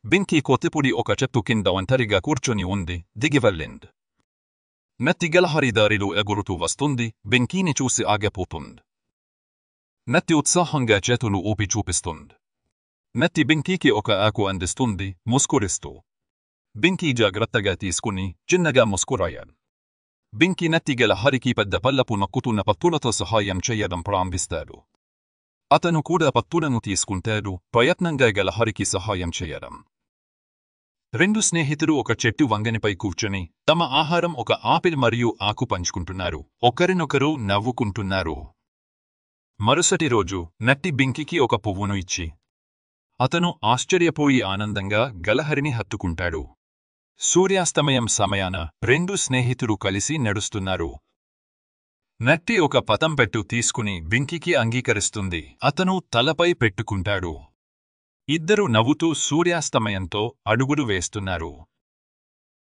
బింకీ కొత్తిపూడి ఒక చెట్టు కింద ఒంటరిగా కూర్చొని ఉంది. దిగి వెళ్ళింది. నత్తి గలహరి దారిలో ఎగురుతూ వస్తుంది. బింకీని చూసి ఆగిపోతుంది. నత్తి ఉత్సాహంగా చేతులు ఊపి చూపిస్తుంది. నత్తి బింకీకి ఒక ఆకు అందిస్తుంది ముస్కురిస్తూ. బింకీ జాగ్రత్తగా తీసుకుని చిన్నగా ముస్కురాయాడు. బింకీ నత్తి గలహరికి పెద్ద పల్లపు నక్కుతున్న పత్తులతో సహాయం చేయడం ప్రారంభిస్తాడు. అతను కూడా పత్తులను తీసుకుంటాడు, ప్రయత్నంగా గలహరికి సహాయం చేయడం. రెండు స్నేహితులు ఒక చెట్టు వంగనిపై కూర్చొని తమ ఆహారం ఒక ఆపిల్ మరియు ఆకు పంచుకుంటున్నారు. ఒకరినొకరు నవ్వుకుంటున్నారు. మరుసటి రోజు నత్తి బింకీకి ఒక పువ్వును ఇచ్చి అతను ఆశ్చర్యపోయి ఆనందంగా గలహరిని హత్తుకుంటాడు. సూర్యాస్తమయం సమయాన రెండు స్నేహితులు కలిసి నడుస్తున్నారు. నత్తి ఒక పతంపెట్టు తీసుకుని బింకీకి అంగీకరిస్తుంది. అతను తలపై పెట్టుకుంటాడు. ఇద్దరు నవ్వుతూ సూర్యాస్తమయంతో అడుగులు వేస్తున్నారు.